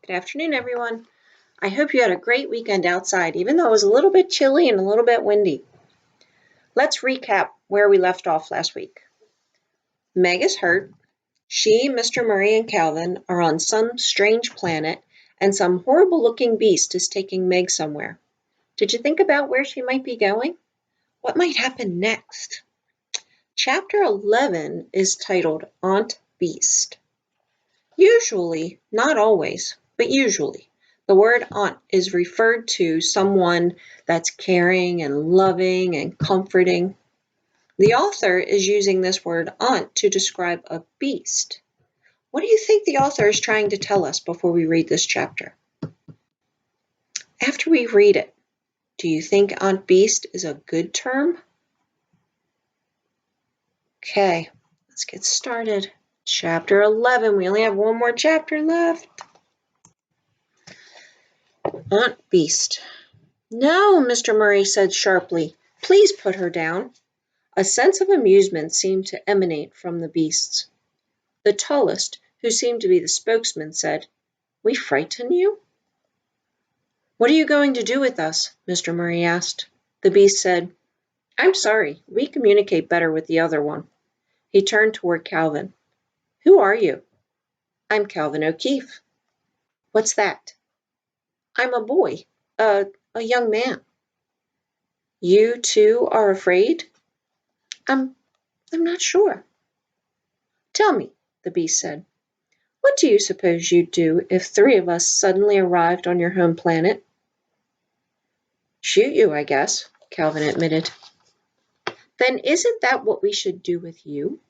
Good afternoon, everyone. I hope you had a great weekend outside, even though it was a little bit chilly and a little bit windy. Let's recap where we left off last week. Meg is hurt. She, Mr. Murray, and Calvin are on some strange planet, and some horrible-looking beast is taking Meg somewhere. Did you think about where she might be going? What might happen next? Chapter 11 is titled Aunt Beast. Usually, not always, but usually, the word aunt is referred to someone that's caring and loving and comforting. The author is using this word aunt to describe a beast. What do you think the author is trying to tell us before we read this chapter? After we read it, do you think Aunt Beast is a good term? Okay, let's get started. Chapter 11. We only have one more chapter left. Aunt Beast. No, Mr. Murray said sharply. Please put her down. A sense of amusement seemed to emanate from the beasts. The tallest, who seemed to be the spokesman, said, We frighten you? What are you going to do with us? Mr. Murray asked. The beast said, I'm sorry, we communicate better with the other one. He turned toward Calvin. Who are you? I'm Calvin O'Keefe. What's that? I'm a boy, a young man. You, too, are afraid? I'm not sure. Tell me, the beast said, what do you suppose you'd do if 3 of us suddenly arrived on your home planet? Shoot you, I guess, Calvin admitted. Then isn't that what we should do with you?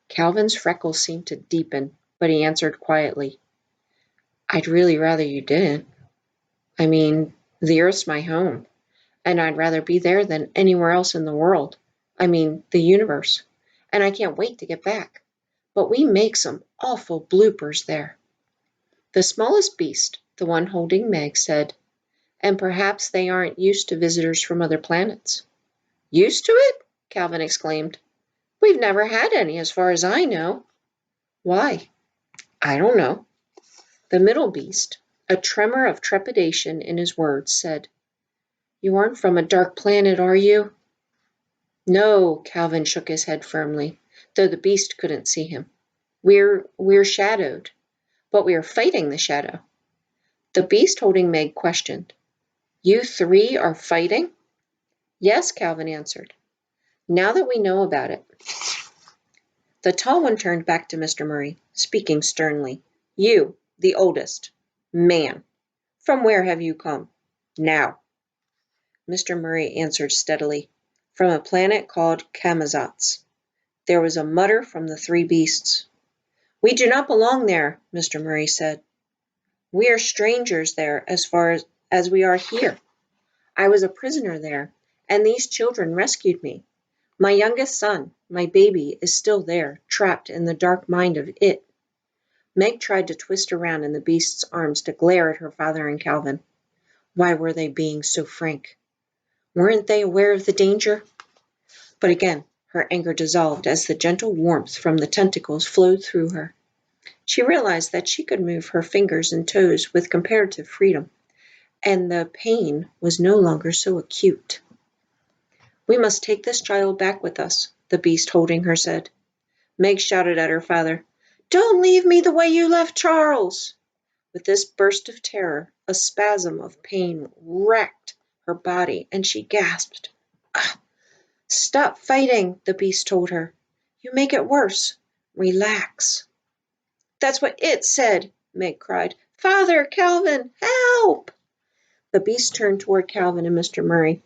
Calvin's freckles seemed to deepen, but he answered quietly. I'd really rather you didn't. I mean, the Earth's my home, and I'd rather be there than anywhere else in the world. I mean, the universe. And I can't wait to get back. But we make some awful bloopers there. The smallest beast, the one holding Meg, said, and perhaps they aren't used to visitors from other planets. Used to it? Calvin exclaimed. We've never had any as far as I know. Why? I don't know. The middle beast, a tremor of trepidation in his words, said, You aren't from a dark planet, are you? No, Calvin shook his head firmly, though the beast couldn't see him. We're shadowed, but we are fighting the shadow. The beast holding Meg questioned, You 3 are fighting? Yes, Calvin answered. Now that we know about it. The tall one turned back to Mr. Murray, speaking sternly. You, the oldest. Man. From where have you come? Now. Mr. Murray answered steadily. From a planet called Camazotz. There was a mutter from the 3 beasts. We do not belong there, Mr. Murray said. We are strangers there as far as we are here. I was a prisoner there, and these children rescued me. My youngest son, my baby, is still there, trapped in the dark mind of it. Meg tried to twist around in the beast's arms to glare at her father and Calvin. Why were they being so frank? Weren't they aware of the danger? But again, her anger dissolved as the gentle warmth from the tentacles flowed through her. She realized that she could move her fingers and toes with comparative freedom, and the pain was no longer so acute. We must take this child back with us, the beast holding her said. Meg shouted at her father, Don't leave me the way you left Charles! With this burst of terror, a spasm of pain racked her body, and she gasped. Stop fighting, the beast told her. You make it worse. Relax. That's what it said, Meg cried. Father, Calvin, help! The beast turned toward Calvin and Mr. Murray.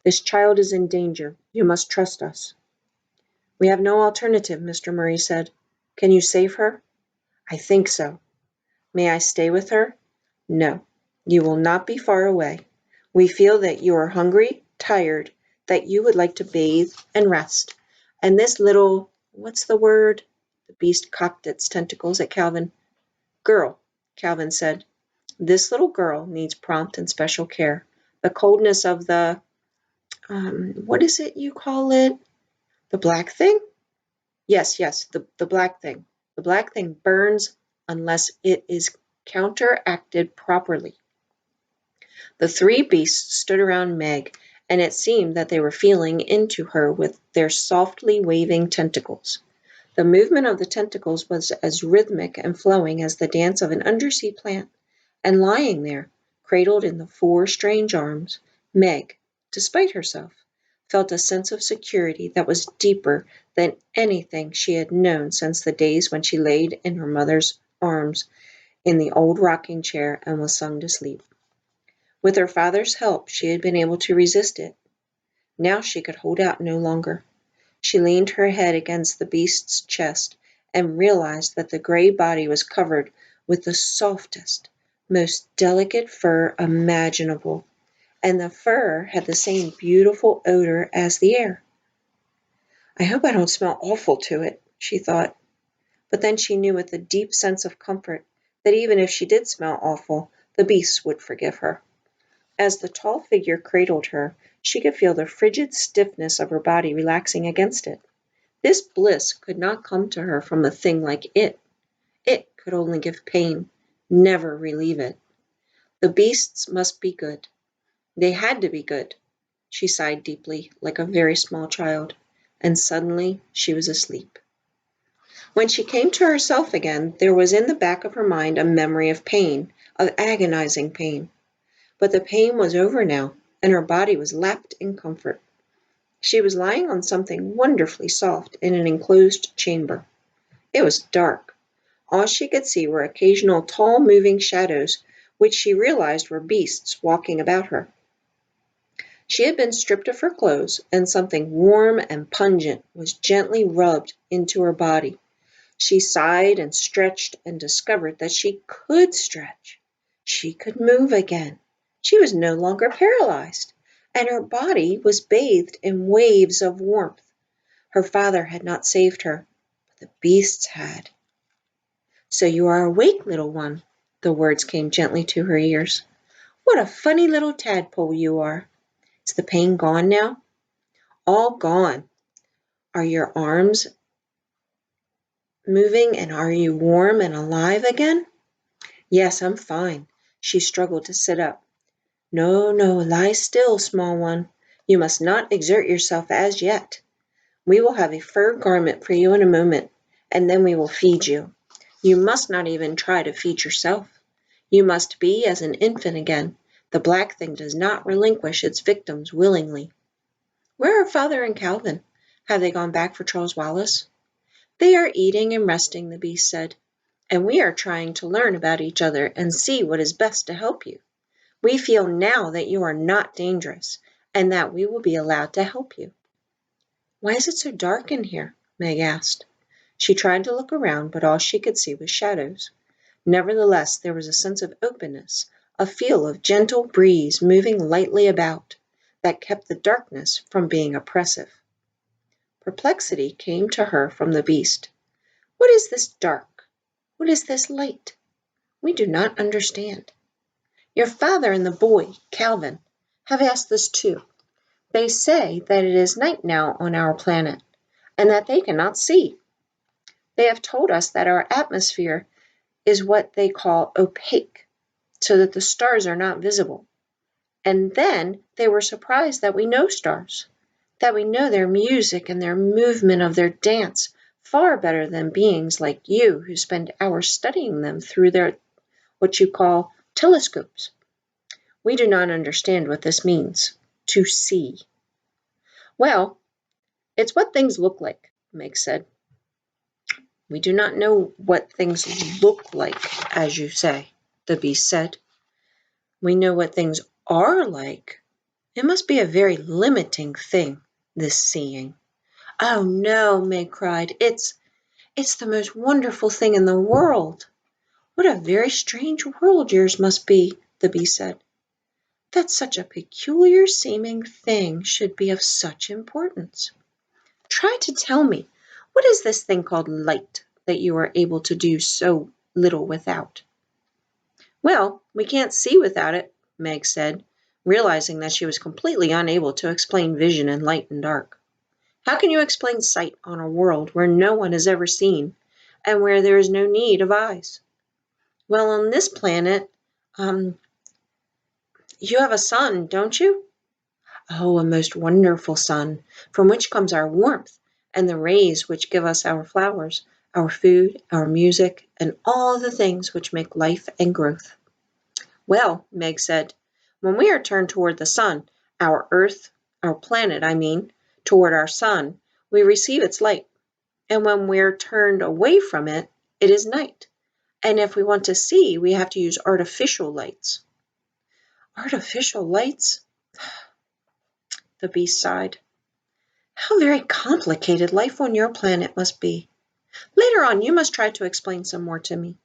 This child is in danger. You must trust us. We have no alternative, Mr. Murray said. Can you save her? I think so. May I stay with her? No, you will not be far away. We feel that you are hungry, tired, that you would like to bathe and rest. And this little, what's the word? The beast cocked its tentacles at Calvin. Girl, Calvin said. This little girl needs prompt and special care. The coldness of the what is it you call it? The black thing? Yes, the black thing. The black thing burns unless it is counteracted properly. The three beasts stood around Meg, and it seemed that they were feeling into her with their softly waving tentacles. The movement of the tentacles was as rhythmic and flowing as the dance of an undersea plant, and lying there, cradled in the four strange arms, Meg, despite herself, felt a sense of security that was deeper than anything she had known since the days when she laid in her mother's arms in the old rocking chair and was sung to sleep. With her father's help, she had been able to resist it. Now she could hold out no longer. She leaned her head against the beast's chest and realized that the gray body was covered with the softest, most delicate fur imaginable, and the fur had the same beautiful odor as the air. I hope I don't smell awful to it, she thought. But then she knew with a deep sense of comfort that even if she did smell awful, the beasts would forgive her. As the tall figure cradled her, she could feel the frigid stiffness of her body relaxing against it. This bliss could not come to her from a thing like it. It could only give pain, never relieve it. The beasts must be good. They had to be good. She sighed deeply, like a very small child, and suddenly she was asleep. When she came to herself again, there was in the back of her mind a memory of pain, of agonizing pain. But the pain was over now, and her body was lapped in comfort. She was lying on something wonderfully soft in an enclosed chamber. It was dark. All she could see were occasional tall moving shadows, which she realized were beasts walking about her. She had been stripped of her clothes, and something warm and pungent was gently rubbed into her body. She sighed and stretched and discovered that she could stretch. She could move again. She was no longer paralyzed, and her body was bathed in waves of warmth. Her father had not saved her, but the beasts had. "So you are awake, little one," the words came gently to her ears. "What a funny little tadpole you are. Is the pain gone now?" "All gone." "Are your arms moving, and are you warm and alive again?" "Yes, I'm fine." She struggled to sit up. "No, no, lie still, small one. You must not exert yourself as yet. We will have a fur garment for you in a moment, and then we will feed you. You must not even try to feed yourself. You must be as an infant again. The black thing does not relinquish its victims willingly." "Where are Father and Calvin? Have they gone back for Charles Wallace?" "They are eating and resting," the beast said, "and we are trying to learn about each other and see what is best to help you. We feel now that you are not dangerous, and that we will be allowed to help you." "Why is it so dark in here?" Meg asked. She tried to look around, but all she could see was shadows. Nevertheless, there was a sense of openness, a feel of gentle breeze moving lightly about, that kept the darkness from being oppressive. Perplexity came to her from the beast. "What is this dark? What is this light? We do not understand. Your father and the boy, Calvin, have asked this too. They say that it is night now on our planet, and that they cannot see. They have told us that our atmosphere is what they call opaque, so that the stars are not visible. And then they were surprised that we know stars, that we know their music and their movement of their dance far better than beings like you who spend hours studying them through their what you call telescopes. We do not understand what this means, to see." "Well, it's what things look like," Meg said. "We do not know what things look like, as you say," the beast said. "We know what things are like. It must be a very limiting thing, this seeing." "Oh, no," Meg cried. It's the most wonderful thing in the world." "What a very strange world yours must be," the beast said, "that such a peculiar seeming thing should be of such importance. Try to tell me, what is this thing called light that you are able to do so little without?" "Well, we can't see without it," Meg said, realizing that she was completely unable to explain vision in light and dark. "How can you explain sight on a world where no one has ever seen, and where there is no need of eyes?" Well, on this planet, um, you have a sun, don't you? Oh, a most wonderful sun, from which comes our warmth, and the rays which give us our flowers, our food, our music, and all the things which make life and growth. Well, Meg said, when we are turned toward the sun, our earth, our planet, I mean, toward our sun, we receive its light. And when we're turned away from it, it is night. And if we want to see, we have to use artificial lights. Artificial lights? The beast sighed. How very complicated life on your planet must be. Later on, you must try to explain some more to me.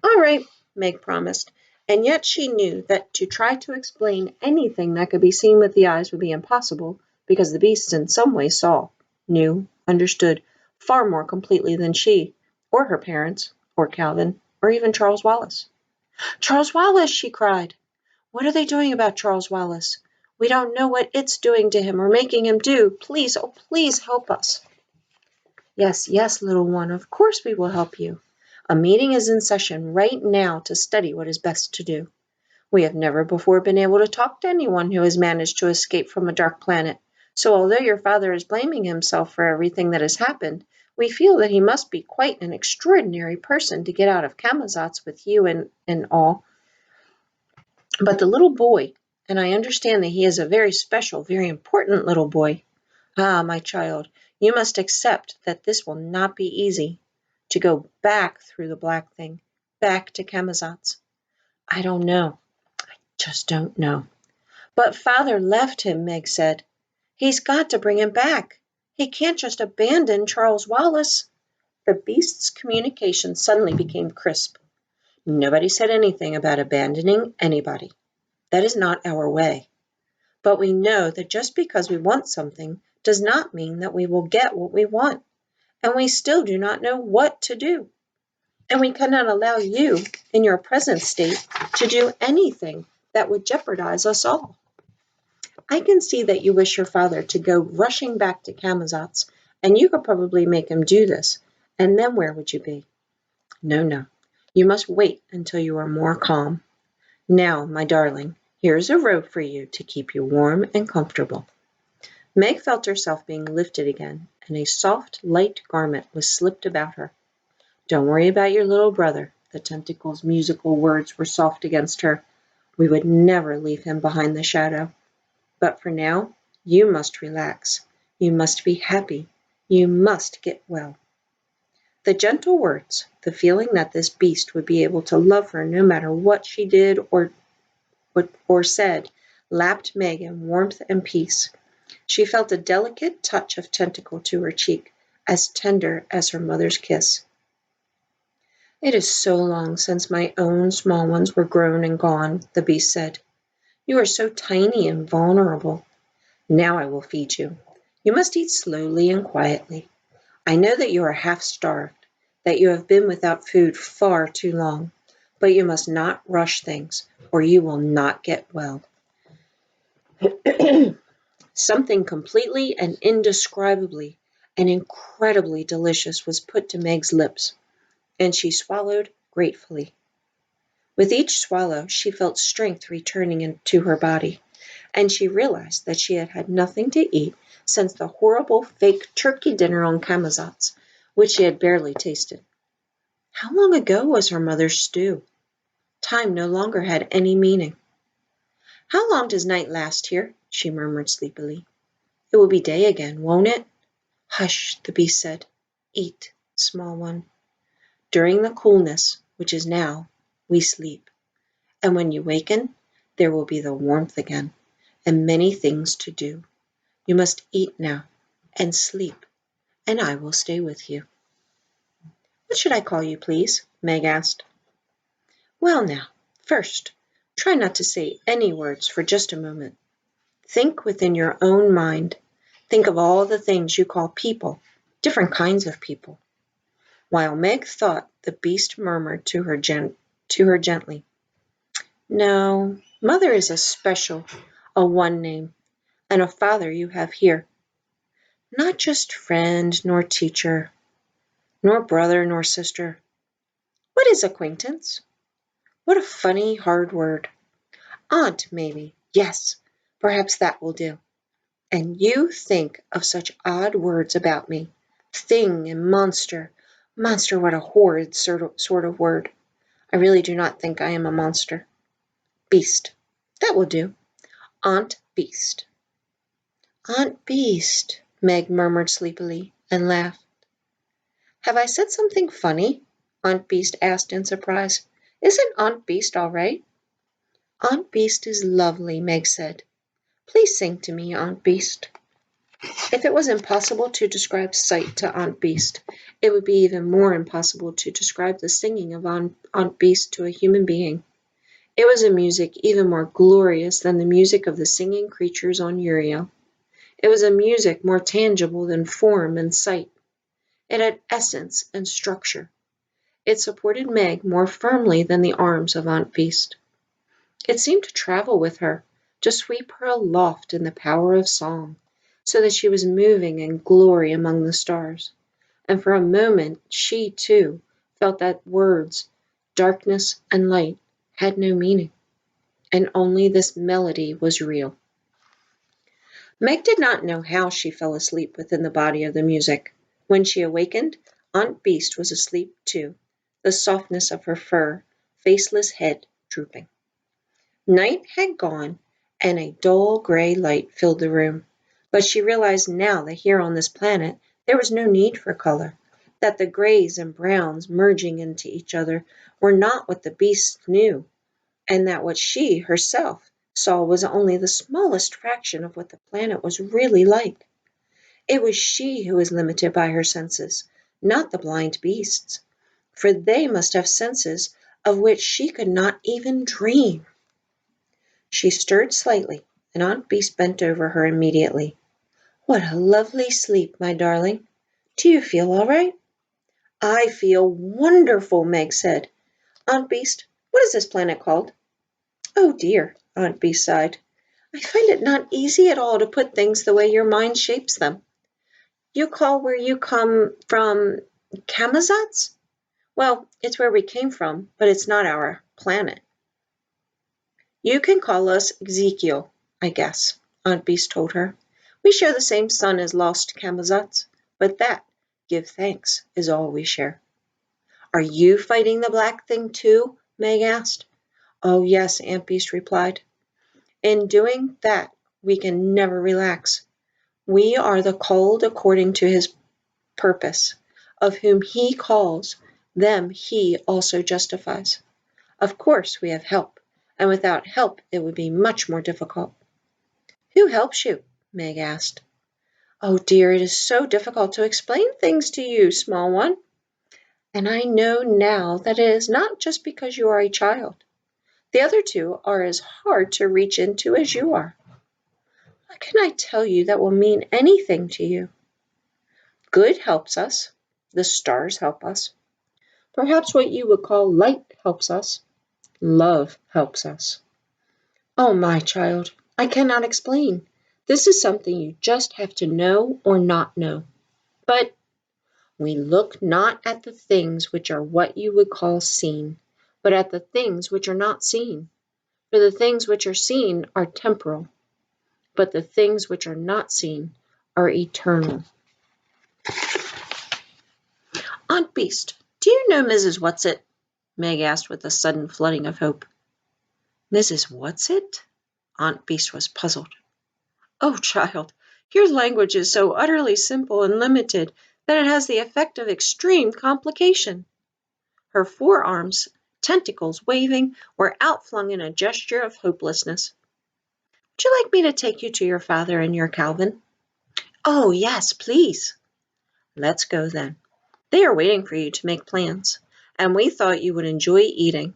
All right, Meg promised, and yet she knew that to try to explain anything that could be seen with the eyes would be impossible, because the beasts in some way saw, knew, understood far more completely than she, or her parents, or Calvin, or even Charles Wallace. Charles Wallace, she cried. What are they doing about Charles Wallace? We don't know what it's doing to him or making him do. Please, oh, please help us. Yes, yes, little one, of course we will help you. A meeting is in session right now to study what is best to do. We have never before been able to talk to anyone who has managed to escape from a dark planet. So although your father is blaming himself for everything that has happened, we feel that he must be quite an extraordinary person to get out of Camazotz with you and all. But the little boy, and I understand that he is a very special, very important little boy. Ah, my child, you must accept that this will not be easy. To go back through the black thing, back to Camazotz. I don't know. Just don't know. But father left him, Meg said. He's got to bring him back. He can't just abandon Charles Wallace. The beast's communication suddenly became crisp. Nobody said anything about abandoning anybody. That is not our way. But we know that just because we want something does not mean that we will get what we want, and we still do not know what to do. And we cannot allow you, in your present state, to do anything that would jeopardize us all. I can see that you wish your father to go rushing back to Camazotz, and you could probably make him do this. And then where would you be? No, no. You must wait until you are more calm. Now, my darling, here is a robe for you to keep you warm and comfortable. Meg felt herself being lifted again, and a soft, light garment was slipped about her. Don't worry about your little brother. The tentacle's musical words were soft against her. We would never leave him behind the shadow. But for now, you must relax. You must be happy. You must get well. The gentle words, the feeling that this beast would be able to love her no matter what she did or said, lapped Meg in warmth and peace. She felt a delicate touch of tentacle to her cheek, as tender as her mother's kiss. It is so long since my own small ones were grown and gone, the beast said. You are so tiny and vulnerable. Now I will feed you. You must eat slowly and quietly. I know that you are half starved, that you have been without food far too long, but you must not rush things, or you will not get well. Something completely and indescribably and incredibly delicious was put to Meg's lips, and she swallowed gratefully. With each swallow, she felt strength returning into her body, and she realized that she had had nothing to eat since the horrible fake turkey dinner on Camazotz, which she had barely tasted. How long ago was her mother's stew? Time no longer had any meaning. How long does night last here? She murmured sleepily. It will be day again, won't it? Hush, the beast said. Eat, small one. During the coolness, which is now, we sleep. And when you waken, there will be the warmth again, and many things to do. You must eat now, and sleep, and I will stay with you. What should I call you, please? Meg asked. Well now, first, try not to say any words for just a moment. Think within your own mind. Think of all the things you call people, different kinds of people. While Meg thought, the beast murmured to her gently, No, mother is a special, a one name, and a father you have here. Not just friend nor teacher, nor brother nor sister. What is acquaintance? What a funny, hard word. Aunt, maybe. Yes, perhaps that will do. And you think of such odd words about me. Thing and monster. Monster, what a horrid sort of word. I really do not think I am a monster. Beast. That will do. Aunt Beast. Aunt Beast, Meg murmured sleepily, and laughed. Have I said something funny? Aunt Beast asked in surprise. Isn't Aunt Beast all right? Aunt Beast is lovely, Meg said. Please sing to me, Aunt Beast. If it was impossible to describe sight to Aunt Beast, it would be even more impossible to describe the singing of Aunt Beast to a human being. It was a music even more glorious than the music of the singing creatures on Uriel. It was a music more tangible than form and sight. It had essence and structure. It supported Meg more firmly than the arms of Aunt Beast. It seemed to travel with her, to sweep her aloft in the power of song, so that she was moving in glory among the stars. And for a moment she, too, felt that words, darkness and light, had no meaning, and only this melody was real. Meg did not know how she fell asleep within the body of the music. When she awakened, Aunt Beast was asleep too, the softness of her fur, faceless head drooping. Night had gone, and a dull gray light filled the room. But she realized now that here on this planet there was no need for color, that the grays and browns merging into each other were not what the beasts knew, and that what she herself saw was only the smallest fraction of what the planet was really like. It was she who was limited by her senses, not the blind beasts, for they must have senses of which she could not even dream. She stirred slightly, and Aunt Beast bent over her immediately. What a lovely sleep, my darling. Do you feel all right? I feel wonderful, Meg said. Aunt Beast, what is this planet called? Oh dear, Aunt Beast sighed. I find it not easy at all to put things the way your mind shapes them. You call where you come from Camazotz? Well, it's where we came from, but it's not our planet. You can call us Ezekiel, I guess, Aunt Beast told her. We share the same sun as lost Camazotz, but that, give thanks, is all we share. Are you fighting the black thing too? Meg asked. Oh, yes, Aunt Beast replied. In doing that, we can never relax. We are the called according to his purpose. Of whom he calls, them he also justifies. Of course, we have help, and without help it would be much more difficult. Who helps you? Meg asked. Oh dear, it is so difficult to explain things to you, small one. And I know now that it is not just because you are a child. The other two are as hard to reach into as you are. What can I tell you that will mean anything to you? Good helps us. The stars help us. Perhaps what you would call light helps us. Love helps us. Oh, my child, I cannot explain. This is something you just have to know or not know. But we look not at the things which are what you would call seen, but at the things which are not seen. For the things which are seen are temporal, but the things which are not seen are eternal. Aunt Beast, do you know Mrs. Whatsit? Meg asked with a sudden flooding of hope. Mrs. Whatsit? Aunt Beast was puzzled. Oh, child, your language is so utterly simple and limited that it has the effect of extreme complication. Her forearms, tentacles waving, were outflung in a gesture of hopelessness. Would you like me to take you to your father and your Calvin? Oh, yes, please. Let's go then. They are waiting for you to make plans, and we thought you would enjoy eating.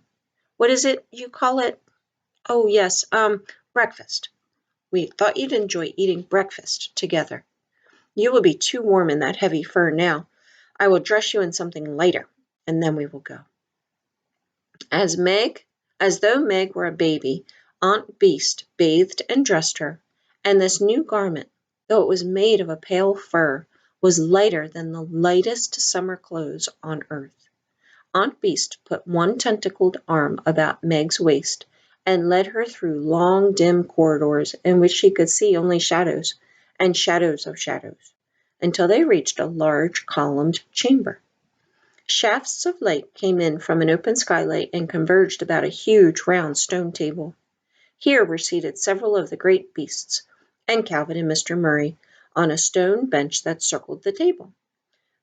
What is it you call it? Oh, yes, breakfast. We thought you'd enjoy eating breakfast together. You will be too warm in that heavy fur now. I will dress you in something lighter, and then we will go. As though Meg were a baby, Aunt Beast bathed and dressed her, and this new garment, though it was made of a pale fur, was lighter than the lightest summer clothes on earth. Aunt Beast put one tentacled arm about Meg's waist and led her through long, dim corridors in which she could see only shadows and shadows of shadows, until they reached a large columned chamber. Shafts of light came in from an open skylight and converged about a huge round stone table. Here were seated several of the great beasts, and Calvin and Mr. Murray, on a stone bench that circled the table.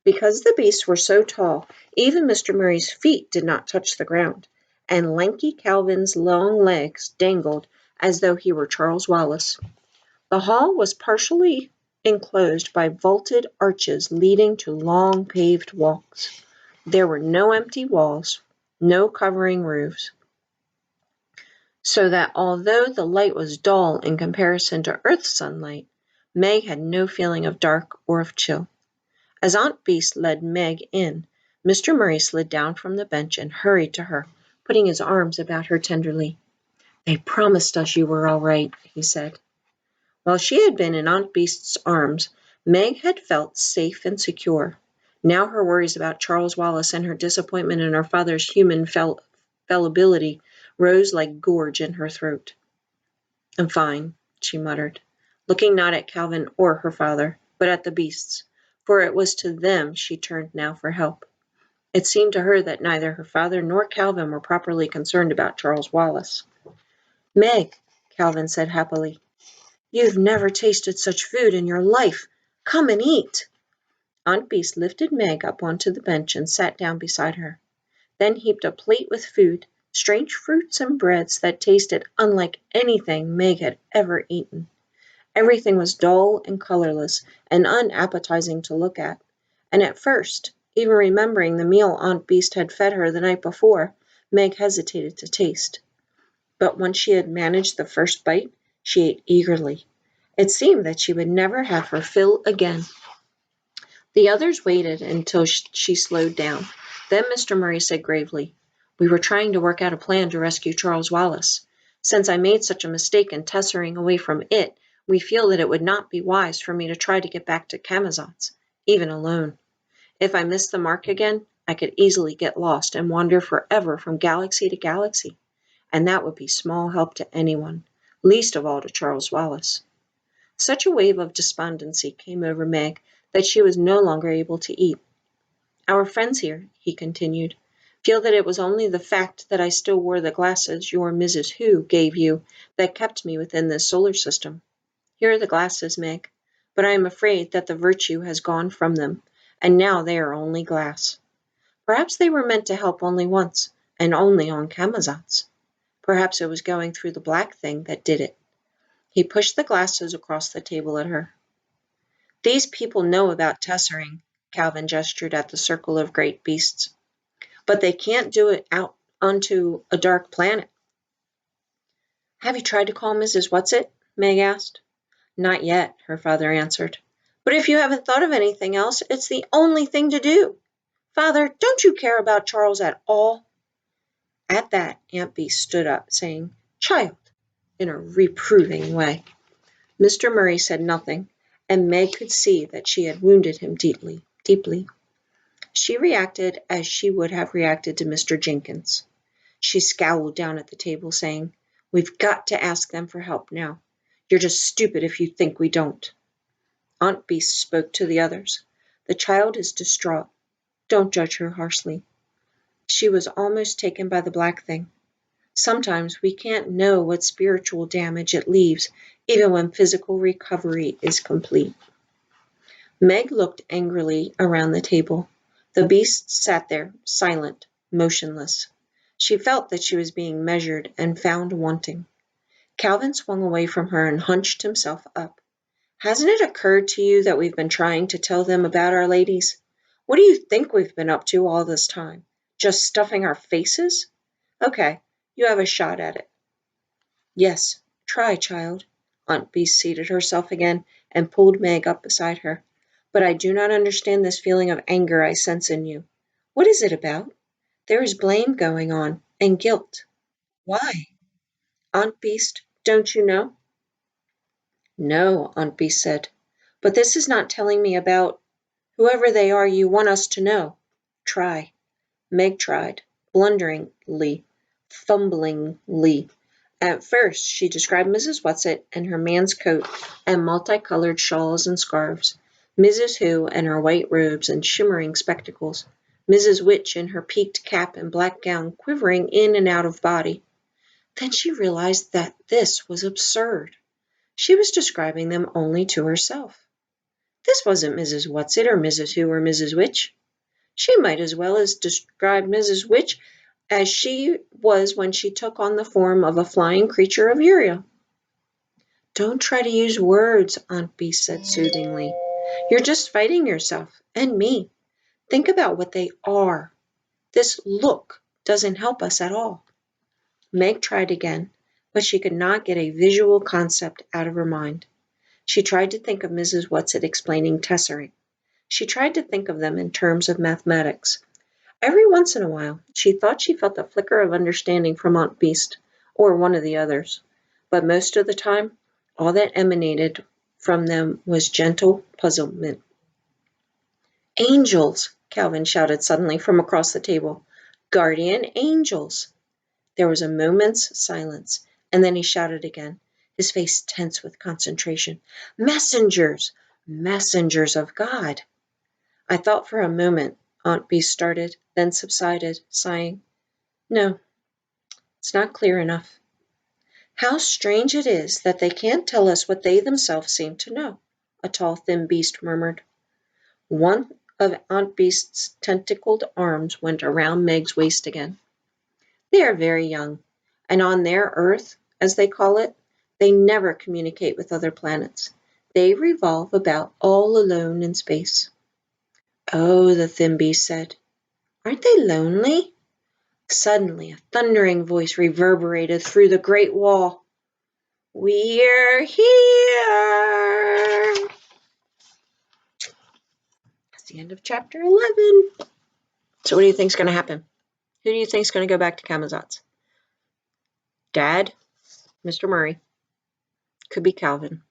Because the beasts were so tall, even Mr. Murray's feet did not touch the ground, and lanky Calvin's long legs dangled as though he were Charles Wallace. The hall was partially enclosed by vaulted arches leading to long paved walks. There were no empty walls, no covering roofs, so that although the light was dull in comparison to Earth's sunlight, Meg had no feeling of dark or of chill. As Aunt Beast led Meg in, Mr. Murray slid down from the bench and hurried to her, putting his arms about her tenderly. "They promised us you were all right," he said. While she had been in Aunt Beast's arms, Meg had felt safe and secure. Now her worries about Charles Wallace and her disappointment in her father's human fallibility rose like gorge in her throat. "I'm fine," she muttered, looking not at Calvin or her father, but at the beasts, for it was to them she turned now for help. It seemed to her that neither her father nor Calvin were properly concerned about Charles Wallace. "Meg," Calvin said happily, "you've never tasted such food in your life. Come and eat." Aunt Beast lifted Meg up onto the bench and sat down beside her, then heaped a plate with food, strange fruits and breads that tasted unlike anything Meg had ever eaten. Everything was dull and colorless and unappetizing to look at, and at first, even remembering the meal Aunt Beast had fed her the night before, Meg hesitated to taste. But once she had managed the first bite, she ate eagerly. It seemed that she would never have her fill again. The others waited until she slowed down. Then Mr. Murray said gravely, "We were trying to work out a plan to rescue Charles Wallace. Since I made such a mistake in tessering away from it, we feel that it would not be wise for me to try to get back to Camazotz, even alone. If I missed the mark again, I could easily get lost and wander forever from galaxy to galaxy, and that would be small help to anyone, least of all to Charles Wallace." Such a wave of despondency came over Meg that she was no longer able to eat. "Our friends here," he continued, "feel that it was only the fact that I still wore the glasses your Mrs. Who gave you that kept me within this solar system. Here are the glasses, Meg, but I am afraid that the virtue has gone from them, and now they are only glass. Perhaps they were meant to help only once, and only on Camazotz. Perhaps it was going through the black thing that did it." He pushed the glasses across the table at her. "These people know about tessering," Calvin gestured at the circle of great beasts, "but they can't do it out onto a dark planet." "Have you tried to call Mrs. Whatsit?" Meg asked. "Not yet," her father answered. "But if you haven't thought of anything else, it's the only thing to do. Father, don't you care about Charles at all?" At that, Aunt Beast stood up, saying, "Child," in a reproving way. Mr. Murray said nothing, and Meg could see that she had wounded him deeply, deeply. She reacted as she would have reacted to Mr. Jenkins. She scowled down at the table, saying, "We've got to ask them for help now. You're just stupid if you think we don't." Aunt Beast spoke to the others. "The child is distraught. Don't judge her harshly. She was almost taken by the black thing. Sometimes we can't know what spiritual damage it leaves, even when physical recovery is complete." Meg looked angrily around the table. The beasts sat there, silent, motionless. She felt that she was being measured and found wanting. Calvin swung away from her and hunched himself up. "Hasn't it occurred to you that we've been trying to tell them about our ladies? What do you think we've been up to all this time? Just stuffing our faces? Okay, you have a shot at it." "Yes, try, child." Aunt Beast seated herself again and pulled Meg up beside her. "But I do not understand this feeling of anger I sense in you. What is it about? There is blame going on, and guilt. Why? Aunt Beast, don't you know?" "No," Aunt Beast said. "But this is not telling me about whoever they are you want us to know. Try." Meg tried, blunderingly, fumblingly. At first she described Mrs. Whatsit in her man's coat and multicolored shawls and scarves, Mrs. Who in her white robes and shimmering spectacles, Mrs. Witch in her peaked cap and black gown quivering in and out of body. Then she realized that this was absurd. She was describing them only to herself. This wasn't Mrs. Whatsit or Mrs. Who or Mrs. Witch. She might as well as describe Mrs. Witch as she was when she took on the form of a flying creature of Uriel. Don't try to use words, Aunt Beast said soothingly. You're just fighting yourself and me. Think about what they are. This look doesn't help us at all. Meg tried again, but she could not get a visual concept out of her mind. She tried to think of Mrs. Whatsit explaining tesseract. She tried to think of them in terms of mathematics. Every once in a while, she thought she felt a flicker of understanding from Aunt Beast, or one of the others. But most of the time, all that emanated from them was gentle puzzlement. Angels! Calvin shouted suddenly from across the table. Guardian angels! There was a moment's silence, and then he shouted again, his face tense with concentration. Messengers! Messengers of God! I thought for a moment, Aunt Beast started, then subsided, sighing. No, it's not clear enough. How strange it is that they can't tell us what they themselves seem to know, a tall, thin beast murmured. One of Aunt Beast's tentacled arms went around Meg's waist again. They are very young, and on their Earth, as they call it, they never communicate with other planets. They revolve about all alone in space. Oh, the thin beast said. Aren't they lonely? Suddenly, a thundering voice reverberated through the great wall. We're here! That's the end of chapter 11. So what do you think's going to happen? Who do you think's going to go back to Camazotz? Dad? Mr. Murray? Could be Calvin.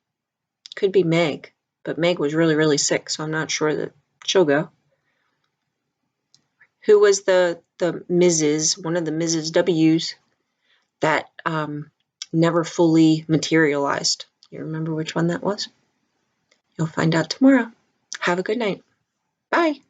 Could be Meg. But Meg was really, really sick, so I'm not sure that she'll go. Who was the Mrs., one of the Mrs. W's that never fully materialized? You remember which one that was? You'll find out tomorrow. Have a good night. Bye.